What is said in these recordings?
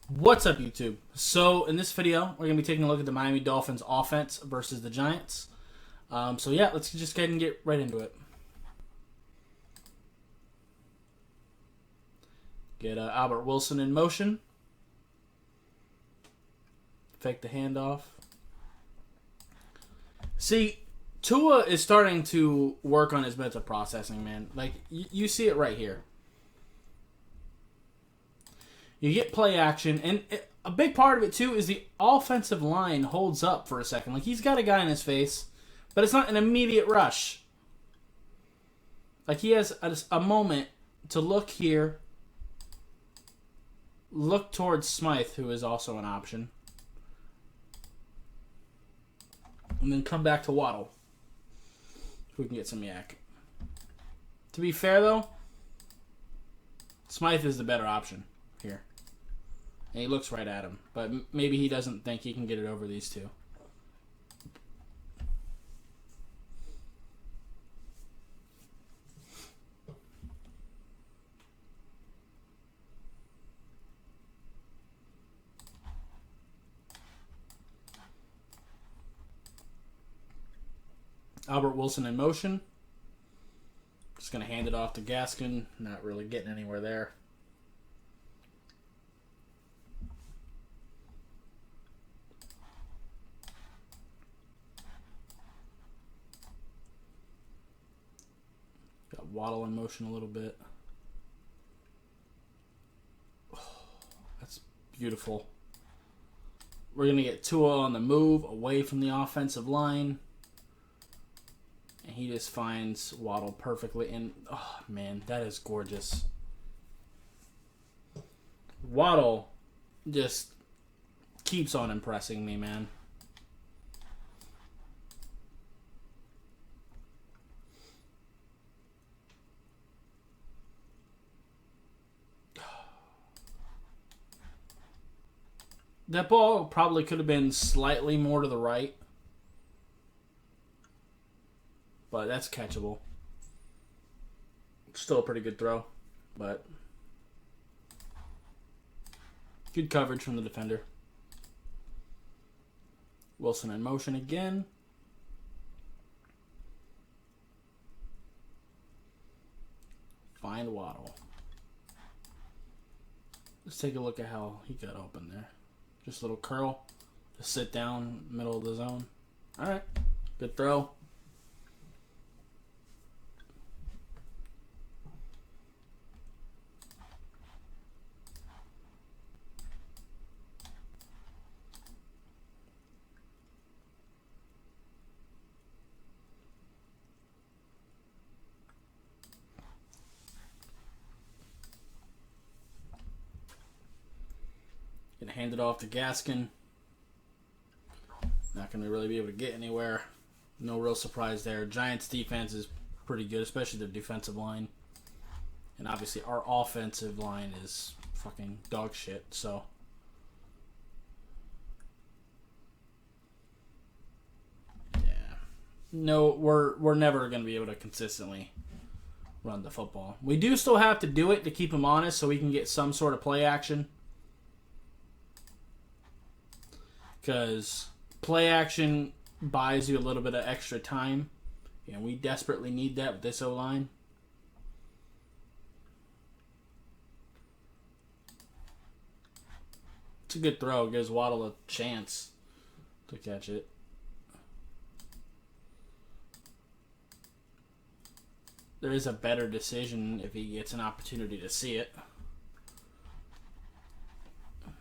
What's up, YouTube? So, in this video, we're going to be taking a look at the Miami Dolphins offense versus the Giants. Yeah, let's just go ahead and get right into it. Get Albert Wilson in motion. Fake the handoff. See, Tua is starting to work on his mental processing, man. Like, you see it right here. You get play action, and a big part of it, too, is the offensive line holds up for a second. Like, he's got a guy in his face, but it's not an immediate rush. Like, he has a moment to look here, look towards Smythe, who is also an option, and then come back to Waddle, who can get some yak. To be fair, though, Smythe is the better option here. And he looks right at him. But maybe he doesn't think he can get it over these two. Albert Wilson in motion. Just going to hand it off to Gaskin. Not really getting anywhere there. Got Waddle in motion a little bit. Oh, that's beautiful. We're going to get Tua on the move away from the offensive line. And he just finds Waddle perfectly. And, oh, man, that is gorgeous. Waddle just keeps on impressing me, man. That ball probably could have been slightly more to the right. But that's catchable. Still a pretty good throw. But good coverage from the defender. Wilson in motion again. Find Waddle. Let's take a look at how he got open there. Just a little curl. Just sit down, middle of the zone. Alright. Good throw. Gonna hand it off to Gaskin. Not gonna really be able to get anywhere. No real surprise there. Giants defense is pretty good, especially their defensive line. And obviously our offensive line is fucking dog shit, so. Yeah. No, we're never gonna be able to consistently run the football. We do still have to do it to keep him honest so we can get some sort of play action. Because play action buys you a little bit of extra time. And we desperately need that with this O-line. It's a good throw. It gives Waddle a chance to catch it. There is a better decision if he gets an opportunity to see it.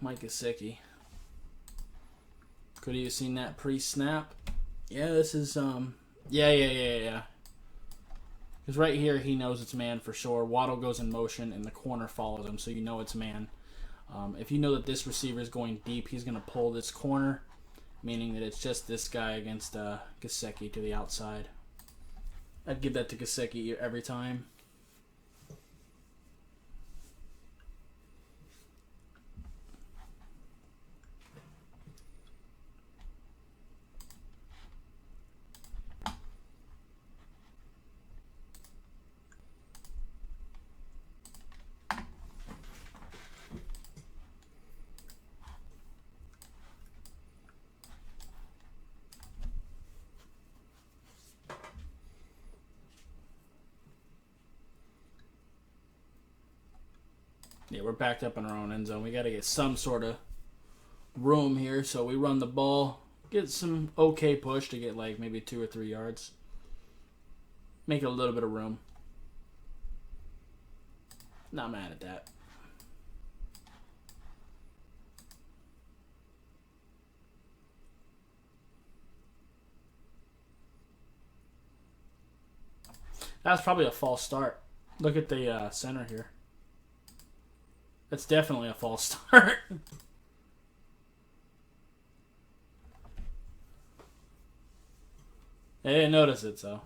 Mike Gesicki. Could he have seen that pre-snap? Yeah, this is, Yeah. Because right here, he knows it's man for sure. Waddle goes in motion, and the corner follows him, so you know it's man. If you know that this receiver is going deep, he's going to pull this corner, meaning that it's just this guy against Gesicki to the outside. I'd give that to Gesicki every time. Yeah, we're backed up in our own end zone. We got to get some sort of room here, so we run the ball, get some okay push to get like maybe 2 or 3 yards. Make a little bit of room. Not mad at that. That's probably a false start. Look at the center here. That's definitely a false start. I didn't notice it, so.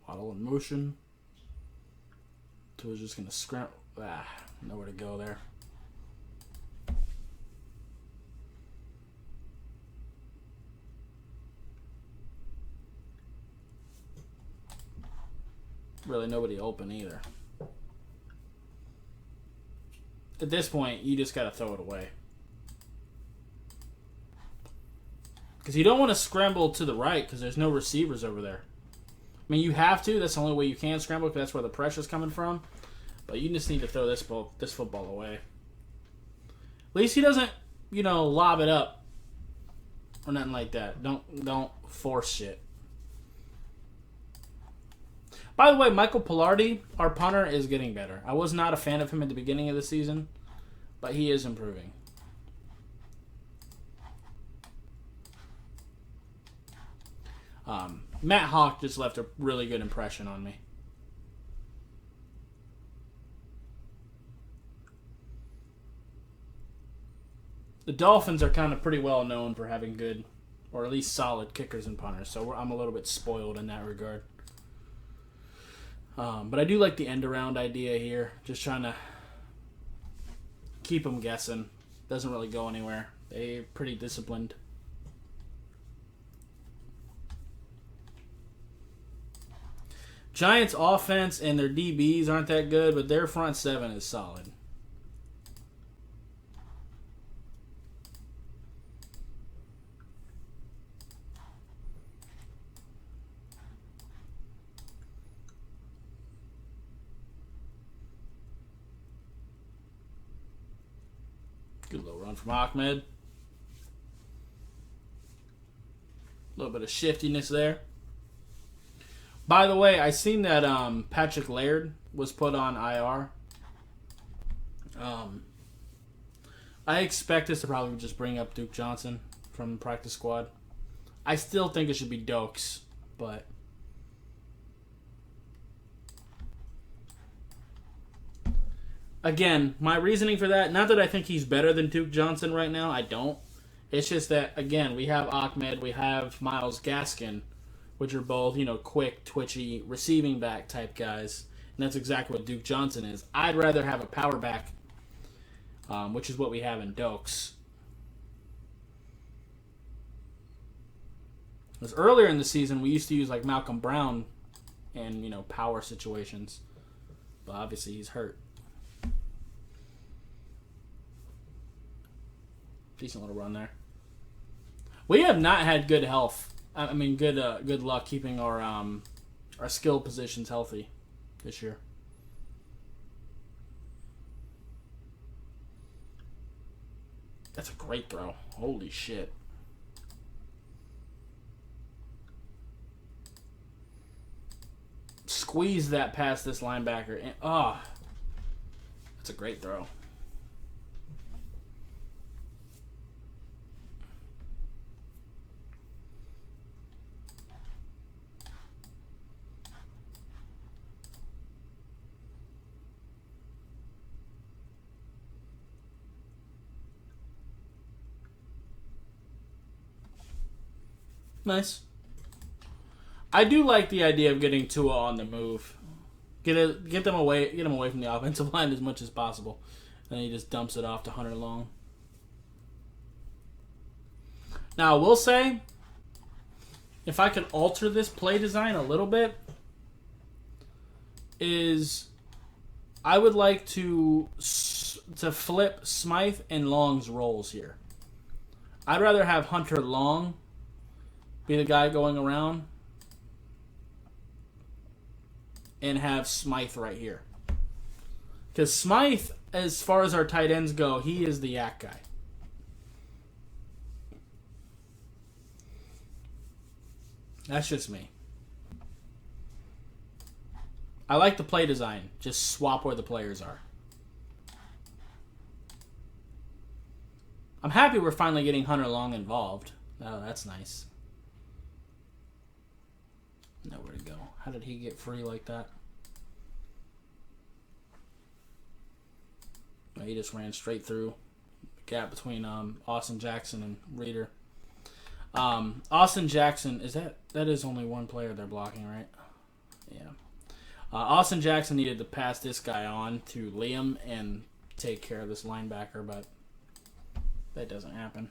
Waddle in motion. Tua's just going to scramble. Nowhere to go there. Really nobody open either. At this point, you just got to throw it away. Because you don't want to scramble to the right because there's no receivers over there. I mean, you have to. That's the only way you can scramble because that's where the pressure's coming from. But you just need to throw this football away. At least he doesn't, lob it up or nothing like that. Don't force shit. By the way, Michael Pilardi, our punter, is getting better. I was not a fan of him at the beginning of the season, but he is improving. Matt Hawk just left a really good impression on me. The Dolphins are kind of pretty well known for having good, or at least solid kickers and punters, so I'm a little bit spoiled in that regard. But I do like the end-around idea here. Just trying to keep them guessing. Doesn't really go anywhere. They're pretty disciplined. Giants' offense and their DBs aren't that good, but their front seven is solid. Good little run from Ahmed. A little bit of shiftiness there. By the way, I seen that Patrick Laird was put on IR. I expect us to probably just bring up Duke Johnson from the practice squad. I still think it should be Dokes, but again, my reasoning for that, not that I think he's better than Duke Johnson right now, I don't. It's just that, again, we have Ahmed, we have Myles Gaskin, which are both, quick, twitchy, receiving back type guys. And that's exactly what Duke Johnson is. I'd rather have a power back, which is what we have in Dokes. Because earlier in the season, we used to use like Malcolm Brown in, power situations. But obviously he's hurt. Decent little run there. We have not had good health. Good luck keeping our skill positions healthy this year. That's a great throw. Holy shit. Squeeze that past this linebacker. And, that's a great throw. Nice. I do like the idea of getting Tua on the move. Get them away from the offensive line as much as possible. And then he just dumps it off to Hunter Long. Now, I will say, if I could alter this play design a little bit, is I would like to flip Smythe and Long's roles here. I'd rather have Hunter Long be the guy going around and have Smythe right here. Because Smythe, as far as our tight ends go, he is the yak guy. That's just me. I like the play design. Just swap where the players are. I'm happy we're finally getting Hunter Long involved. Oh, that's nice. Nowhere to go. How did he get free like that? He just ran straight through the gap between Austin Jackson and Reader. Austin Jackson, that is only one player they're blocking, right? Yeah. Austin Jackson needed to pass this guy on to Liam and take care of this linebacker, but that doesn't happen.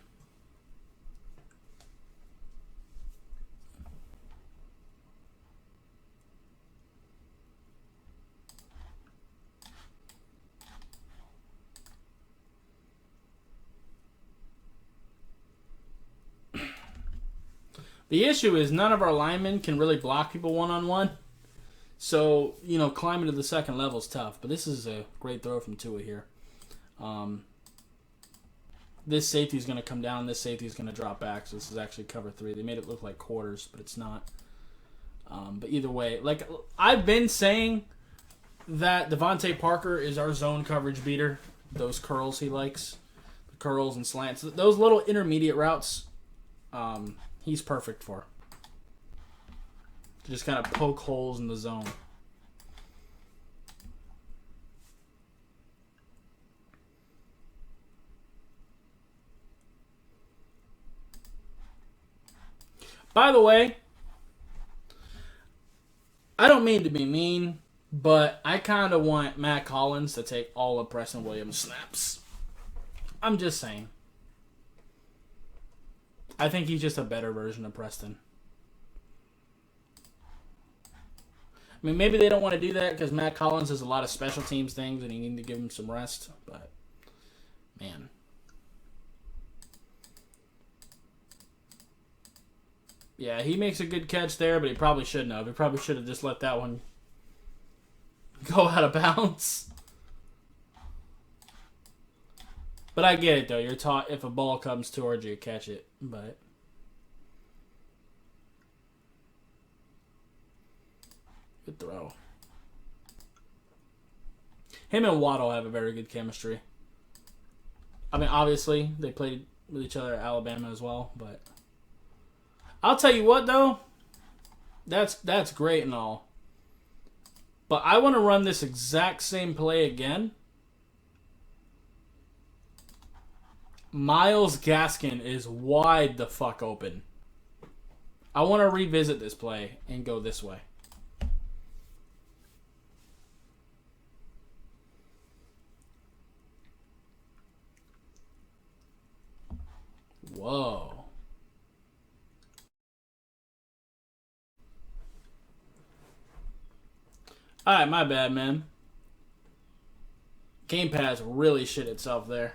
The issue is none of our linemen can really block people one-on-one. So, climbing to the second level is tough. But this is a great throw from Tua here. This safety is going to come down. This safety is going to drop back. So this is actually cover 3. They made it look like quarters, but it's not. But either way, like I've been saying that Devontae Parker is our zone coverage beater. Those curls he likes. The curls and slants. Those little intermediate routes, he's perfect for. To just kind of poke holes in the zone. By the way, I don't mean to be mean, but I kind of want Matt Collins to take all of Preston Williams' snaps. I'm just saying. I think he's just a better version of Preston. I mean, maybe they don't want to do that because Matt Collins has a lot of special teams things and you need to give him some rest. But, man. Yeah, he makes a good catch there, but he probably shouldn't have. He probably should have just let that one go out of bounds. But I get it, though. You're taught if a ball comes towards you, catch it. But good throw. Him and Waddle have a very good chemistry. I mean, obviously, they played with each other at Alabama as well, but I'll tell you what, though. That's great and all. But I want to run this exact same play again. Myles Gaskin is wide the fuck open. I want to revisit this play and go this way. Whoa. Alright, my bad, man. Game Pass really shit itself there.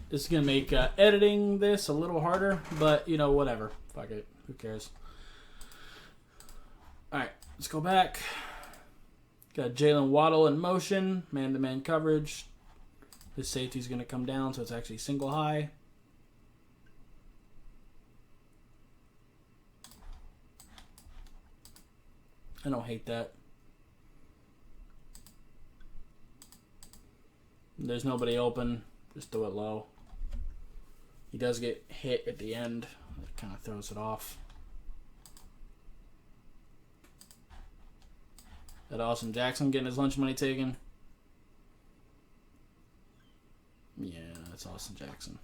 This is going to make editing this a little harder, but, whatever. Fuck it. Who cares? Alright, let's go back. Got Jalen Waddle in motion. Man-to-man coverage. This safety's going to come down, so it's actually single high. I don't hate that. There's nobody open. Just throw it low. He does get hit at the end. It kind of throws it off. That Austin Jackson getting his lunch money taken. Yeah, that's Austin Jackson.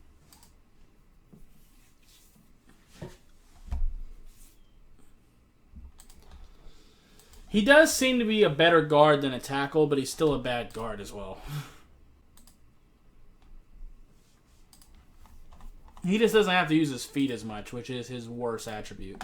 He does seem to be a better guard than a tackle, but he's still a bad guard as well. He just doesn't have to use his feet as much, which is his worst attribute.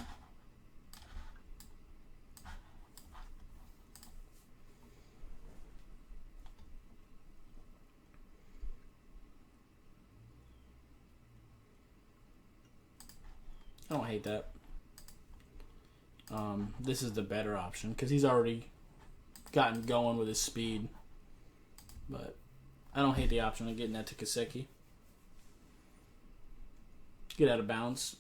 I don't hate that. This is the better option because he's already gotten going with his speed. But I don't hate the option of getting that to Gesicki. Get out of bounds.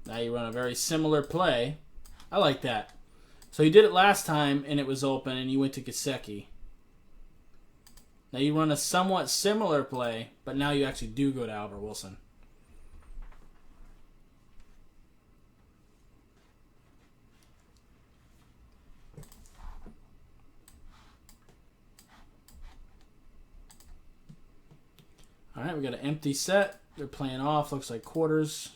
Now you run a very similar play. I like that. So you did it last time and it was open and you went to Gesicki. Now you run a somewhat similar play, but now you actually do go to Albert Wilson. All right, we got an empty set. They're playing off. Looks like quarters.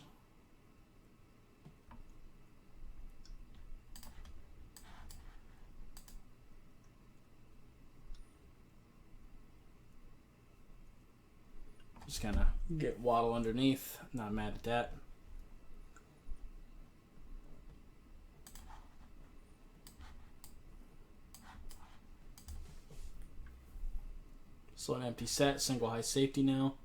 Just kind of get Waddle underneath. Not mad at that. Slow and empty set. Single high safety now.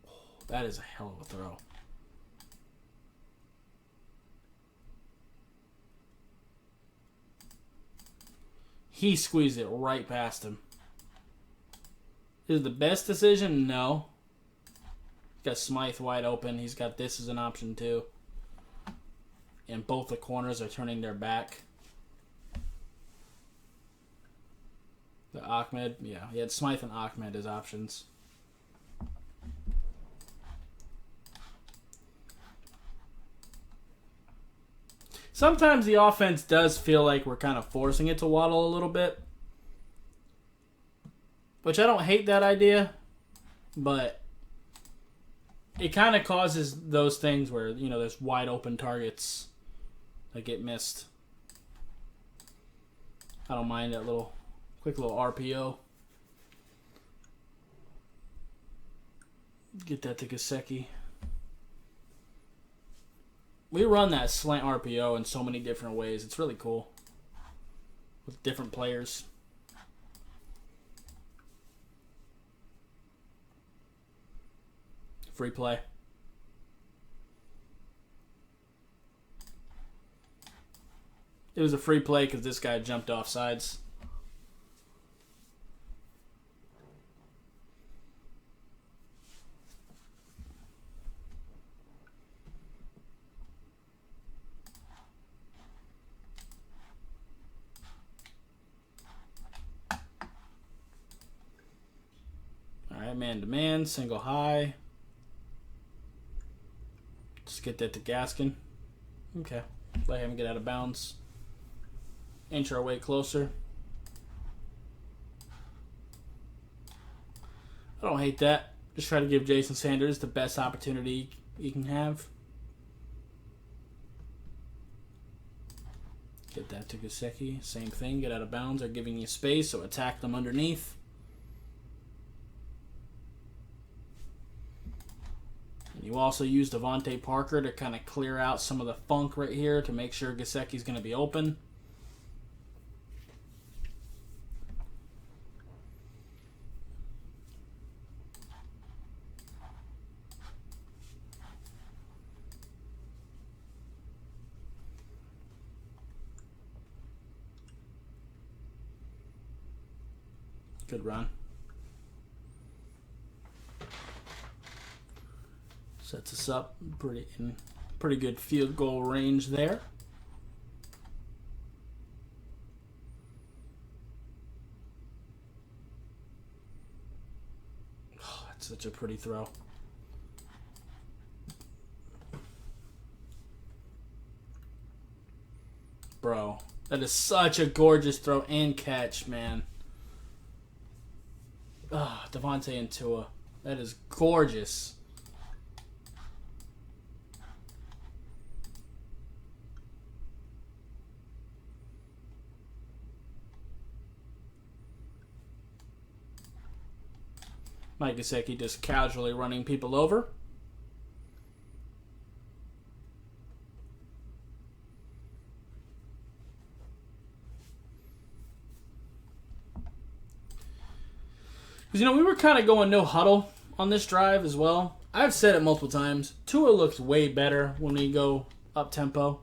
Oh, that is a hell of a throw. He squeezed it right past him. Is it the best decision? No. Got Smythe wide open. He's got this as an option too. And both the corners are turning their back. The Ahmed, yeah, he had Smythe and Ahmed as options. Sometimes the offense does feel like we're kind of forcing it to Waddle a little bit. Which I don't hate that idea, but it kind of causes those things where, you know, there's wide open targets that get missed. I don't mind that quick little RPO. Get that to Gesicki. We run that slant RPO in so many different ways. It's really cool with different players. Free play. It was a free play because this guy jumped off sides. All right, man-to-man, single high. Just get that to Gaskin. Okay. Let him get out of bounds. Inch our way closer. I don't hate that. Just try to give Jason Sanders the best opportunity he can have. Get that to Gesicki. Same thing. Get out of bounds. They're giving you space, so attack them underneath. You also use Devontae Parker to kind of clear out some of the funk right here to make sure Gesicki's going to be open. Good run. Sets us up in pretty good field goal range there. Oh, that's such a pretty throw. Bro, that is such a gorgeous throw and catch, man. Ah, Devontae and Tua. That is gorgeous. Mike Gesicki just casually running people over. Because, we were kind of going no huddle on this drive as well. I've said it multiple times. Tua looks way better when we go up tempo.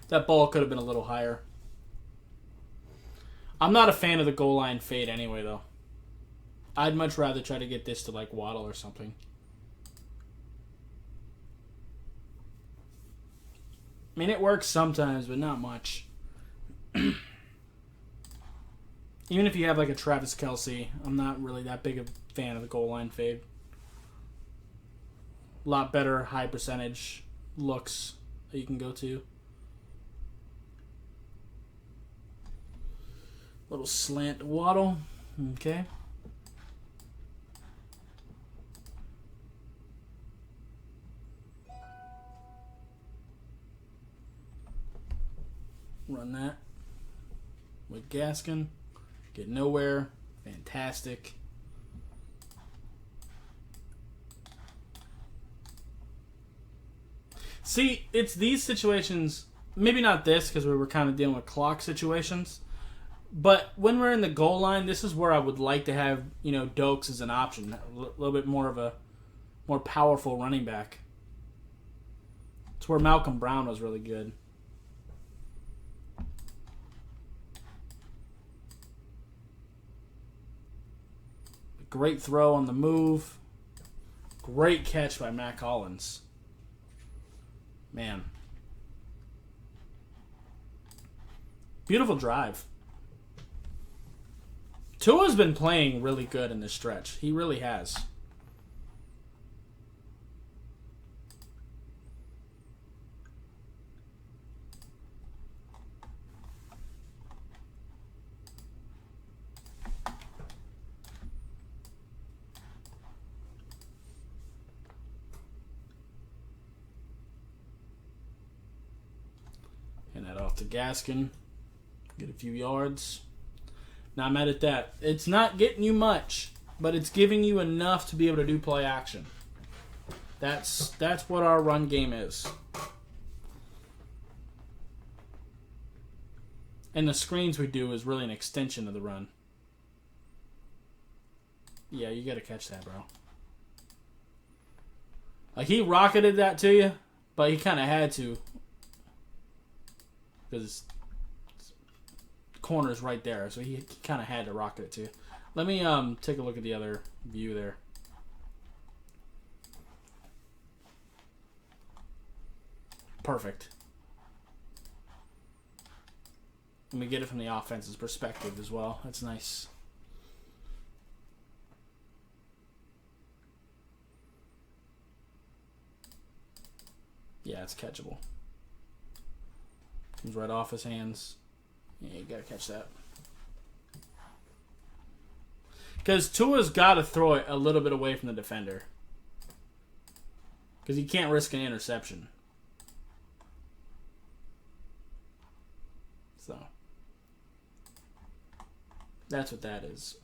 That ball could have been a little higher. I'm not a fan of the goal line fade anyway, though. I'd much rather try to get this to like Waddle or something. I mean, it works sometimes, but not much. Even if you have like a Travis Kelce, I'm not really that big a fan of the goal line fade. A lot better high percentage looks that you can go to. Little slant Waddle. Okay. Run that with Gaskin. Get nowhere. Fantastic. See, it's these situations, maybe not this because we were kind of dealing with clock situations, but when we're in the goal line, this is where I would like to have, Dokes as an option. A little bit more of a more powerful running back. It's where Malcolm Brown was really good. Great throw on the move. Great catch by Matt Collins. Man. Beautiful drive. Tua's been playing really good in this stretch. He really has. Hand that off to Gaskin. Get a few yards. Not mad at that. It's not getting you much, but it's giving you enough to be able to do play action. That's what our run game is. And the screens we do is really an extension of the run. Yeah, you got to catch that, bro. Like, he rocketed that to you, but he kind of had to. Because the corner is right there, so he kind of had to rocket it to you. Let me take a look at the other view there. Perfect. Let me get it from the offense's perspective as well. That's nice. Yeah, it's catchable. Comes right off his hands. Yeah, you gotta catch that. Because Tua's got to throw it a little bit away from the defender. Because he can't risk an interception. So, that's what that is.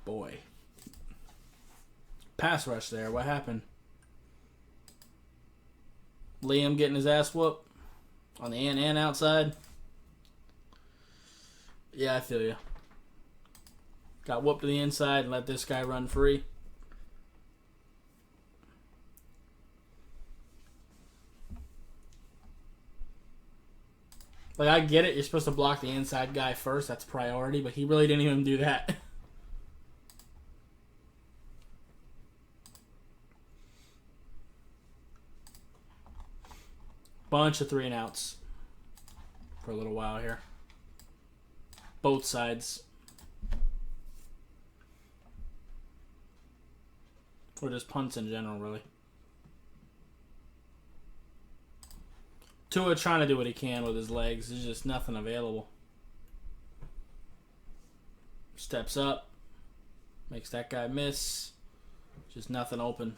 Boy. Pass rush there. What happened? Liam getting his ass whooped on the and outside. Yeah, I feel you. Got whooped to the inside and let this guy run free. Like, I get it. You're supposed to block the inside guy first. That's priority. But he really didn't even do that. Bunch of 3-and-outs for a little while here. Both sides. Or just punts in general, really. Tua trying to do what he can with his legs. There's just nothing available. Steps up. Makes that guy miss. Just nothing open.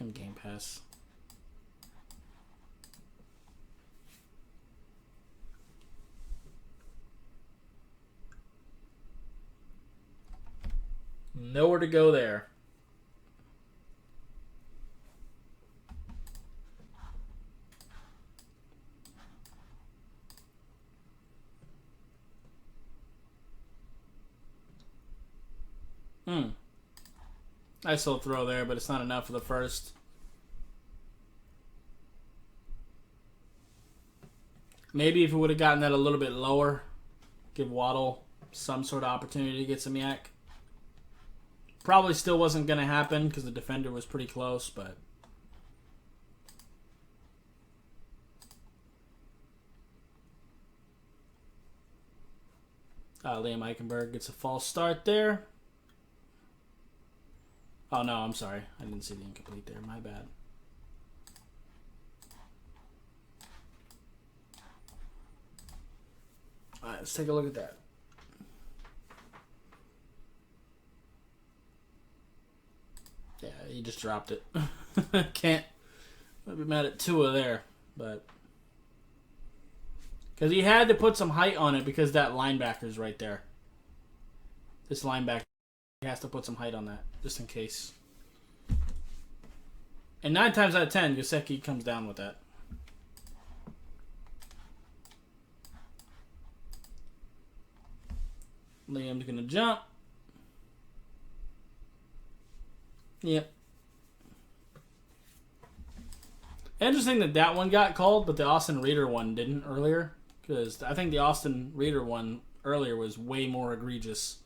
Fucking Game Pass. Nowhere to go there. Nice little throw there, but it's not enough for the first. Maybe if it would have gotten that a little bit lower, give Waddle some sort of opportunity to get some yak. Probably still wasn't going to happen because the defender was pretty close, but... Liam Eichenberg gets a false start there. Oh, no, I'm sorry. I didn't see the incomplete there. My bad. All right, let's take a look at that. Yeah, he just dropped it. Can't. I'd be mad at Tua there, but... Because he had to put some height on it because that linebacker's right there. This linebacker, he has to put some height on that, just in case. And 9 times out of 10, Gesicki comes down with that. Liam's going to jump. Yep. Interesting that one got called, but the Austin Reeder one didn't earlier. Because I think the Austin Reeder one earlier was way more egregious.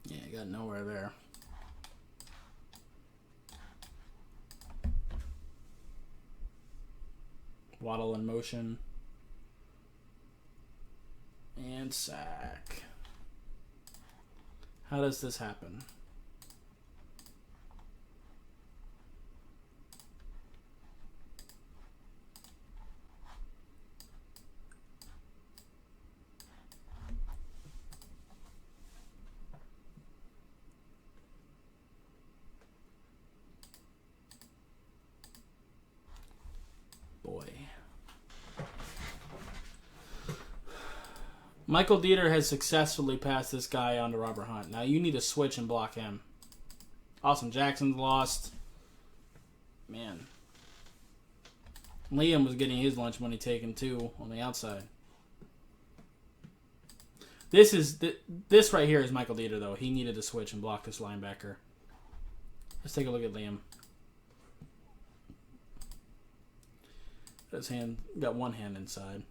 Yeah, got nowhere there. Waddle in motion. And sack. How does this happen? Boy. Michael Dieter has successfully passed this guy on to Robert Hunt. Now you need to switch and block him. Austin Jackson's lost. Man. Liam was getting his lunch money taken too on the outside. This right here is Michael Dieter though. He needed to switch and block this linebacker. Let's take a look at Liam. His hand got one hand inside.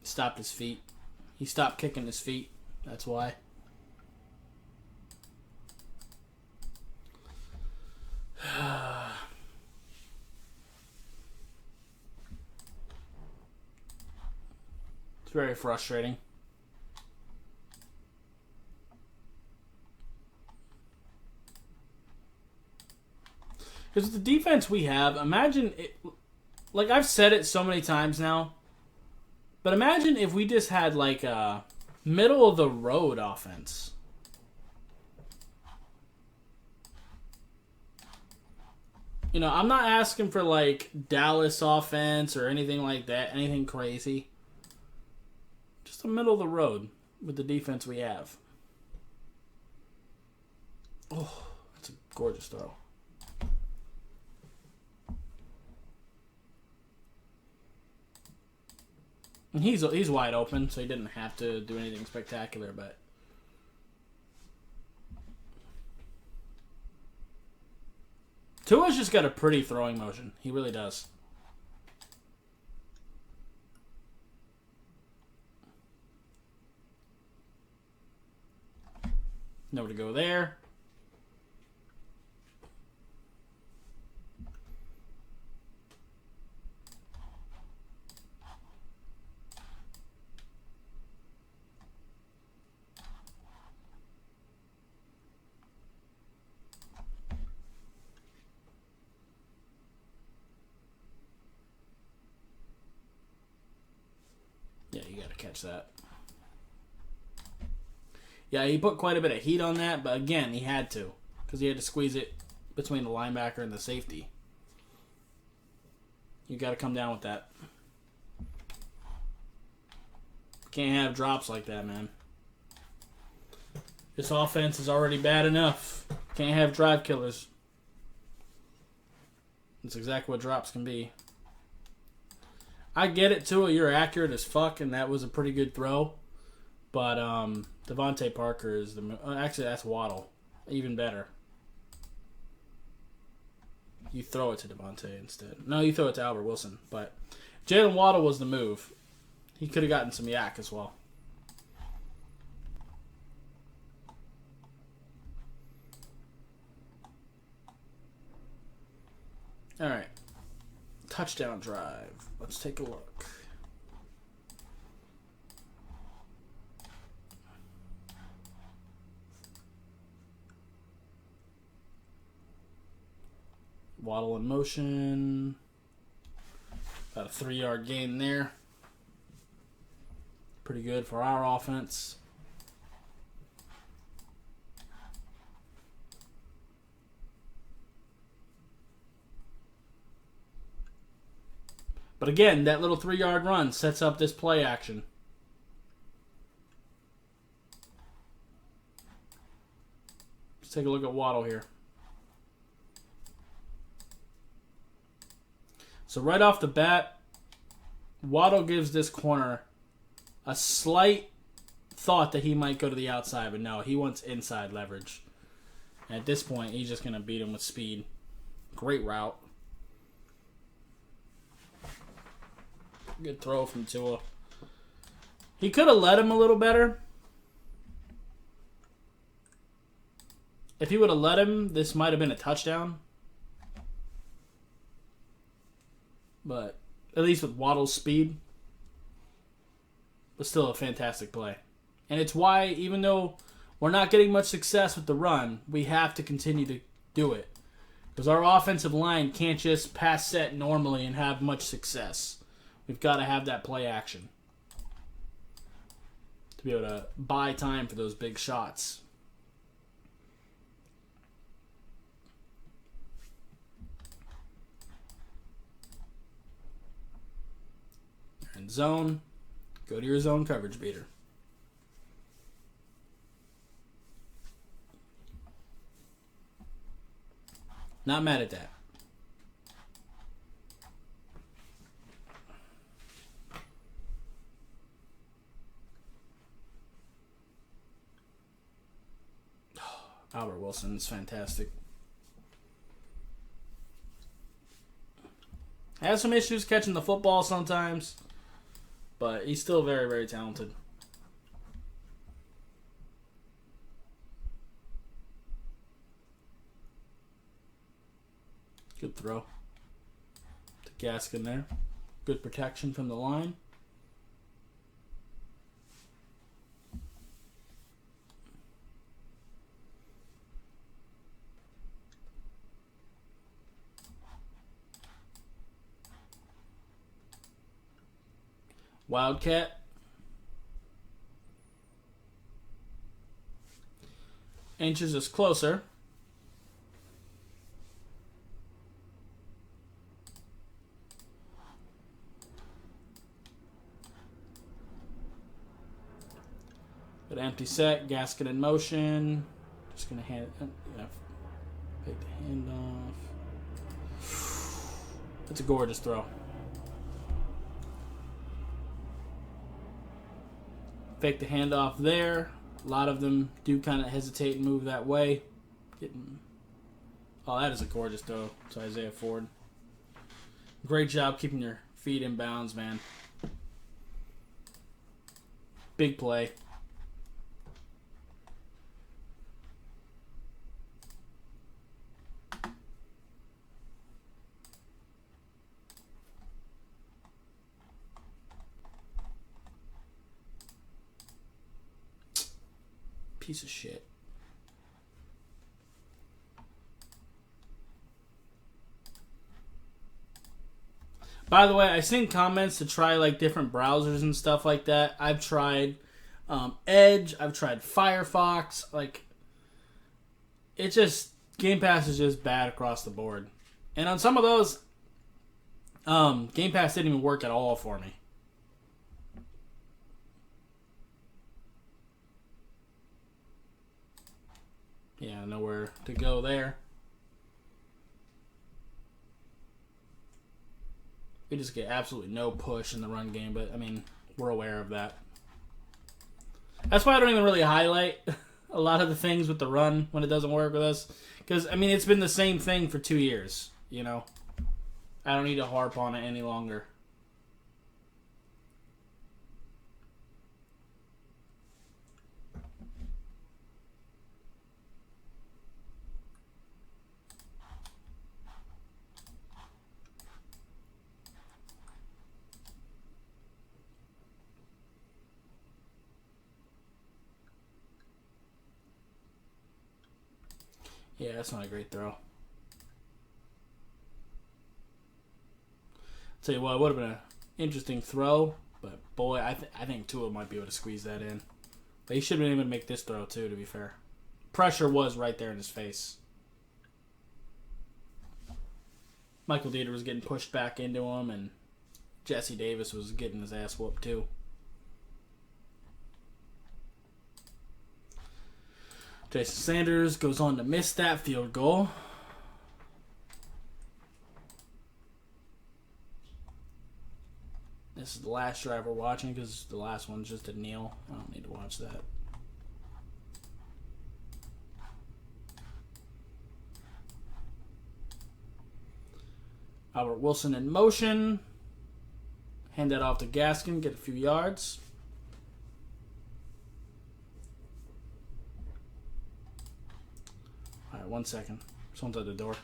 Stopped his feet. He stopped kicking his feet. That's why. It's very frustrating. Because the defense we have, imagine it, like I've said it so many times now, but imagine if we just had like a middle of the road offense. You know, I'm not asking for like Dallas offense or anything like that, anything crazy. Just a middle of the road with the defense we have. Oh, that's a gorgeous throw. And he's wide open, so he didn't have to do anything spectacular, but Tua's just got a pretty throwing motion. He really does. Nowhere to go there. catch that. Yeah, he put quite a bit of heat on that, but again, he had to. Because he had to squeeze it between the linebacker and the safety. You got to come down with that. Can't have drops like that, man. This offense is already bad enough. Can't have drive killers. That's exactly what drops can be. I get it, too. You're accurate as fuck, and that was a pretty good throw. But Devontae Parker is the... actually, that's Waddle. Even better. You throw it to Devontae instead. No, you throw it to Albert Wilson. But Jalen Waddle was the move. He could have gotten some yak as well. All right. Touchdown drive. Let's take a look. Waddle in motion. About a 3-yard gain there. Pretty good for our offense. But again, that little 3-yard run sets up this play action. Let's take a look at Waddle here. So right off the bat, Waddle gives this corner a slight thought that he might go to the outside, but no, he wants inside leverage. And at this point, he's just going to beat him with speed. Great route. Good throw from Tua. He could have led him a little better. If he would have led him, this might have been a touchdown. But at least with Waddle's speed, but still a fantastic play. And it's why, even though we're not getting much success with the run, we have to continue to do it. Because our offensive line can't just pass set normally and have much success. We've got to have that play action to be able to buy time for those big shots. You're in zone. Go to your zone coverage beater. Not mad at that. Albert Wilson's fantastic. Has some issues catching the football sometimes, but he's still very, very talented. Good throw to Gaskin there. Good protection from the line. Wildcat. Inches us closer. Good empty set. Gasket in motion. Just going to hand it. Take the hand off. That's a gorgeous throw. Fake the handoff there. A lot of them do kind of hesitate and move that way. Oh, that is a gorgeous throw to Isaiah Ford. Great job keeping your feet in bounds, man. Big play. Piece of shit. By the way, I seen comments to try like different browsers and stuff like that. I've tried Edge. I've tried Firefox. Like, it just Game Pass is just bad across the board. And on some of those, Game Pass didn't even work at all for me. Yeah, nowhere to go there. We just get absolutely no push in the run game, but, I mean, we're aware of that. That's why I don't even really highlight a lot of the things with the run when it doesn't work with us. Because, I mean, it's been the same thing for 2 years, you know? I don't need to harp on it any longer. Yeah, that's not a great throw. Tell you what, it would have been an interesting throw, but boy, I think Tua might be able to squeeze that in. But he should have been able to make this throw too, to be fair. Pressure was right there in his face. Michael Dieter was getting pushed back into him, and Jesse Davis was getting his ass whooped too. Jason Sanders goes on to miss that field goal. This is the last drive we're watching because the last one's just a kneel. I don't need to watch that. Albert Wilson in motion. Hand that off to Gaskin, get a few yards. All right, 1 second. Someone's at the door.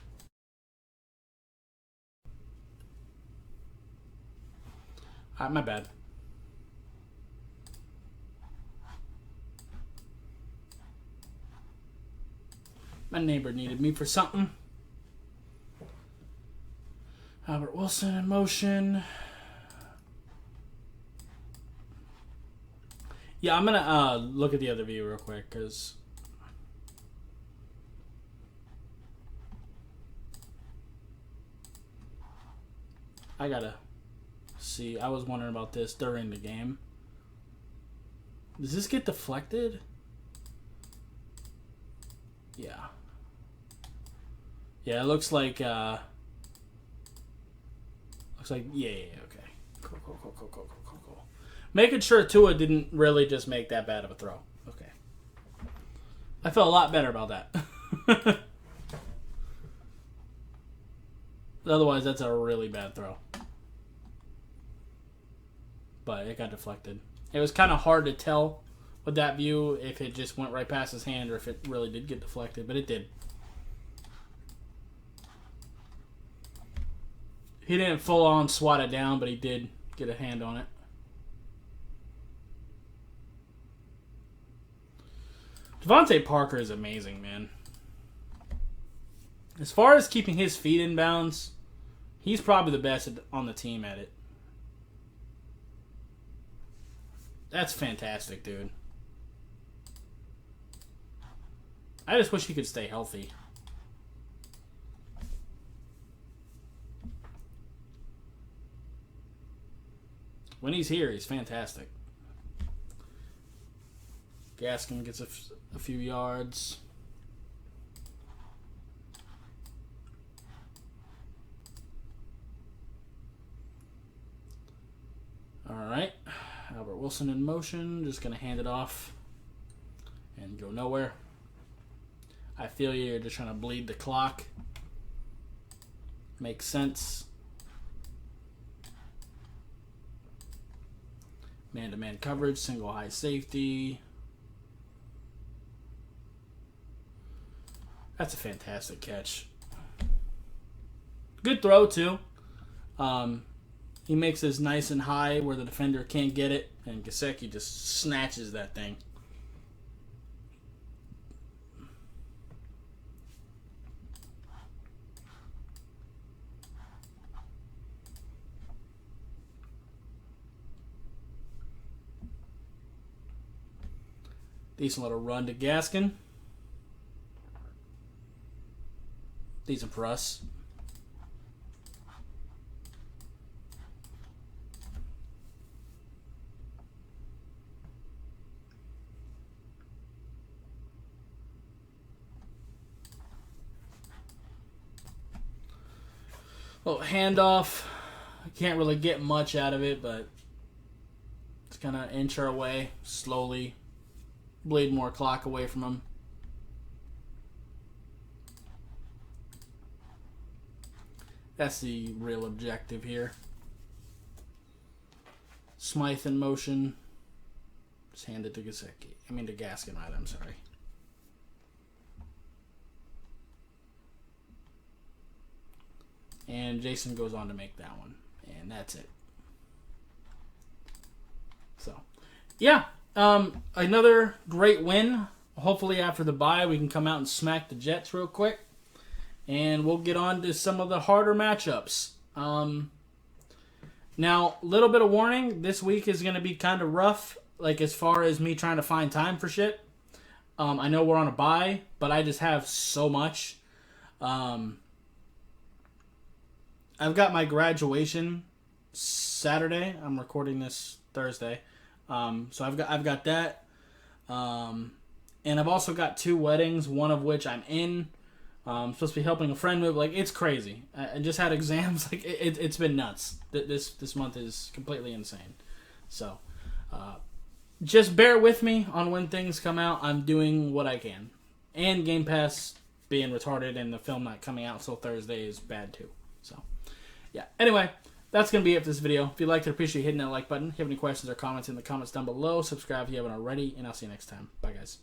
All right, my bad. My neighbor needed me for something. Albert Wilson in motion. Yeah, I'm going to look at the other view real quick because I got to see. I was wondering about this during the game. Does this get deflected? Yeah. Yeah, it looks like yeah, okay. Cool. Making sure Tua didn't really just make that bad of a throw. Okay. I felt a lot better about that. Otherwise, that's a really bad throw. But it got deflected. It was kind of hard to tell with that view if it just went right past his hand or if it really did get deflected, but it did. He didn't full on swat it down, but he did get a hand on it. Devontae Parker is amazing, man. As far as keeping his feet in bounds, he's probably the best on the team at it. That's fantastic, dude. I just wish he could stay healthy. When he's here, he's fantastic. Gaskin gets a few yards. All right. Albert Wilson in motion. Just going to hand it off and go nowhere. I feel you're just trying to bleed the clock. Makes sense. Man-to-man coverage, single high safety. That's a fantastic catch. Good throw, too. He makes this nice and high where the defender can't get it, and Gesicki just snatches that thing. Decent little run to Gaskin. Decent for us. Little handoff. I can't really get much out of it, but it's kind of inch our way slowly. Bleed more clock away from him. That's the real objective here. Smythe in motion. Just hand it to Gasecki. I mean to Gaskin, rather. I'm sorry. And Jason goes on to make that one. And that's it. So, yeah. Another great win. Hopefully after the bye we can come out and smack the Jets real quick. And we'll get on to some of the harder matchups. Now, a little bit of warning. This week is going to be kind of rough. Like as far as me trying to find time for shit. I know we're on a bye. But I just have so much. I've got my graduation Saturday. I'm recording this Thursday. So I've got that. And I've also got 2 weddings, one of which I'm in. I'm supposed to be helping a friend move. Like, it's crazy. I just had exams. Like, it's been nuts. This month is completely insane. So, just bear with me on when things come out. I'm doing what I can. And Game Pass being retarded and the film not coming out until Thursday is bad too. So, yeah. Anyway, that's going to be it for this video. If you liked it, I appreciate you hitting that like button. If you have any questions or comments in the comments down below, subscribe if you haven't already, and I'll see you next time. Bye, guys.